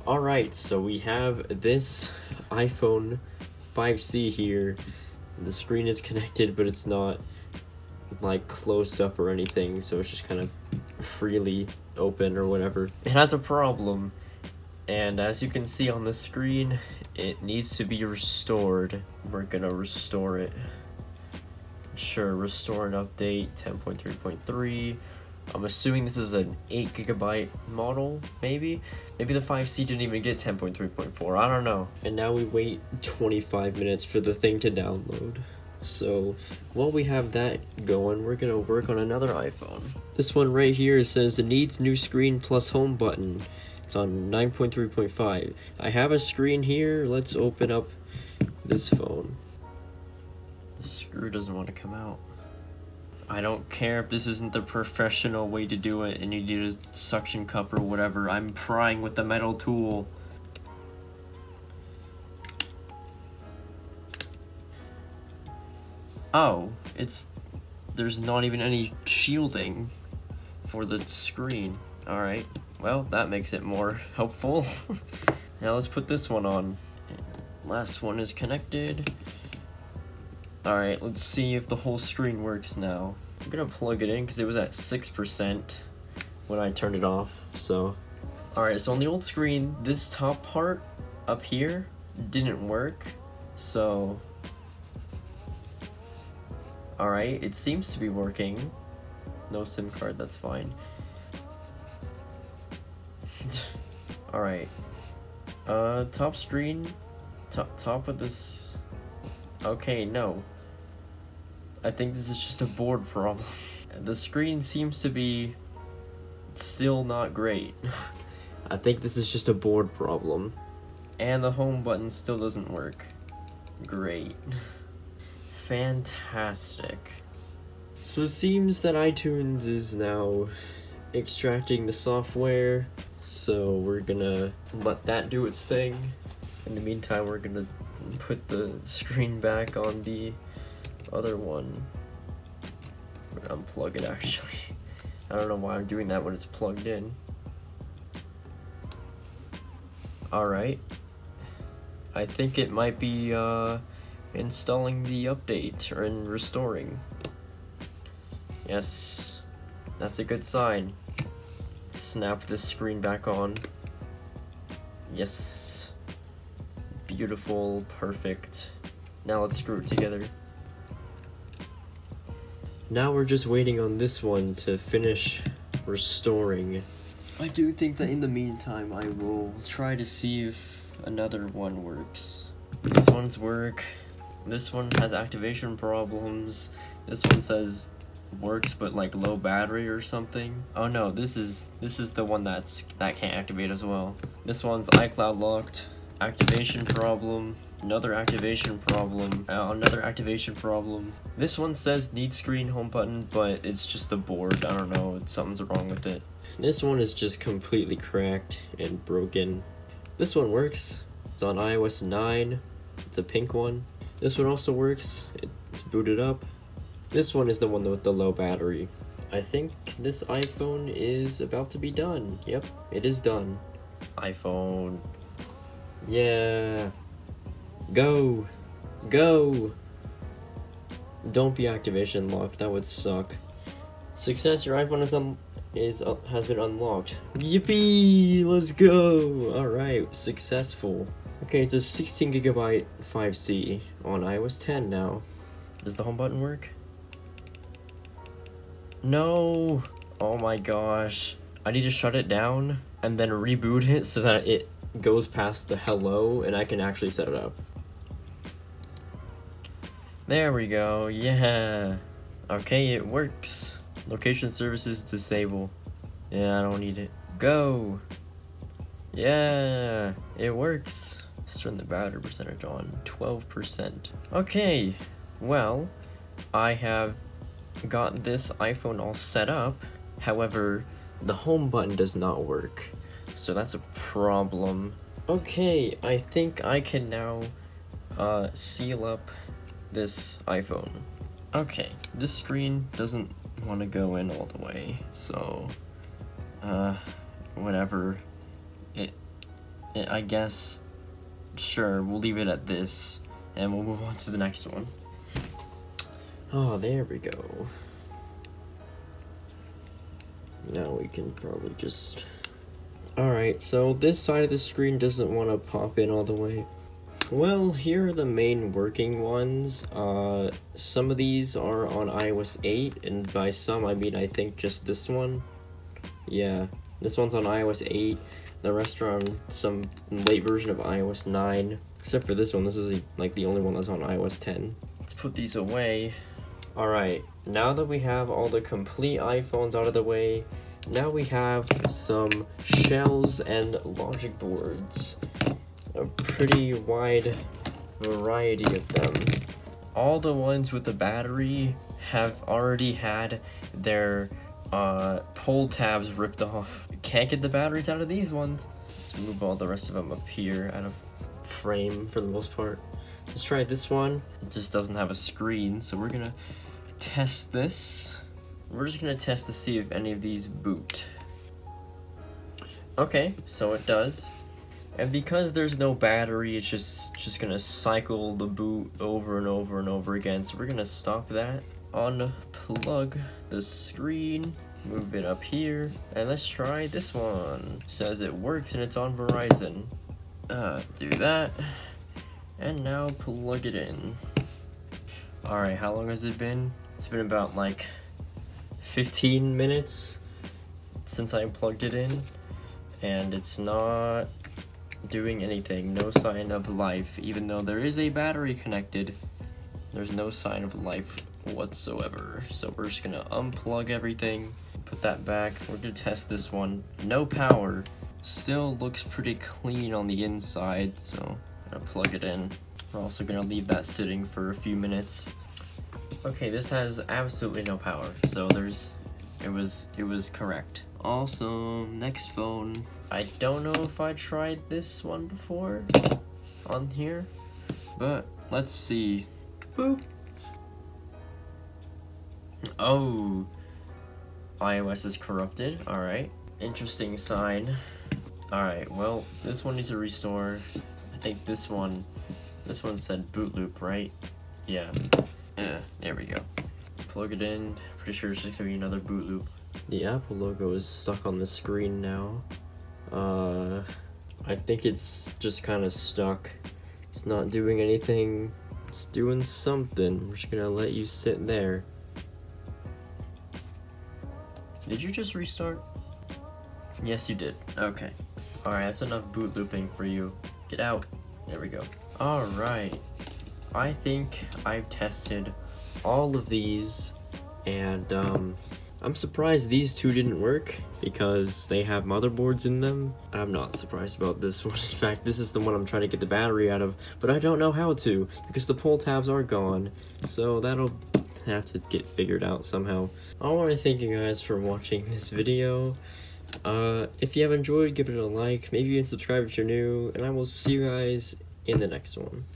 Alright, so we have this iPhone 5C here. The screen is connected, but it's not like closed up or anything, so it's just kind of freely open or whatever. It has a problem, and as you can see on the screen, it needs to be restored. We're gonna restore it. Sure, restore and update 10.3.3. I'm assuming this is an 8GB model, maybe? Maybe the 5C didn't even get 10.3.4, I don't know. And now we wait 25 minutes for the thing to download. So, while we have that going, we're gonna work on another iPhone. This one right here says it needs new screen plus home button. It's on 9.3.5. I have a screen here, let's open up this phone. The screw doesn't want to come out. I don't care if this isn't the professional way to do it and you need a suction cup or whatever. I'm prying with the metal tool. Oh, there's not even any shielding for the screen. Alright, well, that makes it more helpful. Now let's put this one on. Last one is connected. Alright, let's see if the whole screen works now. I'm gonna plug it in because it was at 6% when I turned it off, so. Alright, so on the old screen, this top part up here didn't work, so. Alright, it seems to be working. No SIM card, that's fine. Alright. Top screen, top of this. Okay, no. I think this is just a board problem. The screen seems to be still not great. I think this is just a board problem. And the home button still doesn't work. Great. Fantastic. So it seems that iTunes is now extracting the software, so we're gonna let that do its thing. In the meantime, we're gonna put the screen back on the other one. Unplug it, actually. I don't know why I'm doing that when it's plugged in. Alright. I think it might be installing the update or in restoring. Yes, that's a good sign. Snap this screen back on. Yes. Beautiful, perfect. Now let's screw it together. Now we're just waiting on this one to finish restoring. I do think that in the meantime I will try to see if another one works. This one's work. This one has activation problems. This one says works but like low battery or something. Oh no, this is the one that can't activate as well. This one's iCloud locked. Activation problem. Another activation problem. Another activation problem. This one says need screen home button, but it's just the board. I don't know, something's wrong with it. This one is just completely cracked and broken. This one works. It's on iOS 9. It's a pink one. This one also works. It's booted up. This one is the one with the low battery. I think this iPhone is about to be done. Yep, it is done. iPhone. Yeah. Go. Go. Don't be activation locked. That would suck. Success. Your iPhone has been unlocked. Yippee! Let's go. All right. Successful. Okay, it's a 16GB 5C on iOS 10 now. Does the home button work? No. Oh my gosh. I need to shut it down and then reboot it so that it goes past the hello and I can actually set it up. There we go, yeah. Okay, it works. Location services disable. Yeah, I don't need it. Go. Yeah, it works. Let's turn the battery percentage on, 12%. Okay, well, I have got this iPhone all set up. However, the home button does not work. So that's a problem. Okay, I think I can now seal up this iPhone. Okay, this screen doesn't want to go in all the way, so whatever. I guess, sure, we'll leave it at this, and we'll move on to the next one. Oh, there we go. Now we can probably just... Alright, so this side of the screen doesn't want to pop in all the way. Well, here are the main working ones. Some of these are on iOS 8, and by some I mean I think just this one. Yeah, this one's on iOS 8. The rest are on some late version of iOS 9. Except for this one, this is like the only one that's on iOS 10. Let's put these away. Alright, now that we have all the complete iPhones out of the way, now we have some shells and logic boards. A pretty wide variety of them. All the ones with the battery have already had their pull tabs ripped off. Can't get the batteries out of these ones. Let's move all the rest of them up here out of frame for the most part. Let's try this one. It just doesn't have a screen, so we're gonna test this. We're just gonna test to see if any of these boot. Okay, so it does. And because there's no battery, it's just gonna cycle the boot over and over and over again. So we're gonna stop that, unplug the screen, move it up here, and let's try this one. It says it works and it's on Verizon. Do that, and now plug it in. Alright, how long has it been? It's been about like 15 minutes since I plugged it in, and it's not doing anything. No sign of life. Even though there is a battery connected, there's no sign of life whatsoever. So we're just gonna unplug everything, put that back. We're gonna test this one. No power. Still looks pretty clean on the inside, so I'm gonna plug it in. We're also gonna leave that sitting for a few minutes. Okay, this has absolutely no power, so it was correct. Awesome. Next phone. I don't know if I tried this one before on here, but let's see. Boop. Oh, iOS is corrupted. All right, interesting sign. All right, well, this one needs a restore. I think this one said boot loop, right? Yeah. There we go. Plug it in. Pretty sure it's just gonna be another boot loop. The Apple logo is stuck on the screen now. I think it's just kind of stuck. It's not doing anything. It's doing something. We're just gonna let you sit there. Did you just restart? Yes, you did. Okay. Alright, that's enough boot looping for you. Get out. There we go. Alright. I think I've tested all of these, and I'm surprised these two didn't work because they have motherboards in them. I'm not surprised about this one. In fact, this is the one I'm trying to get the battery out of, but I don't know how to because the pull tabs are gone. So that'll have to get figured out somehow. I want to thank you guys for watching this video. If you have enjoyed, give it a like, maybe even subscribe if you're new, and I will see you guys in the next one.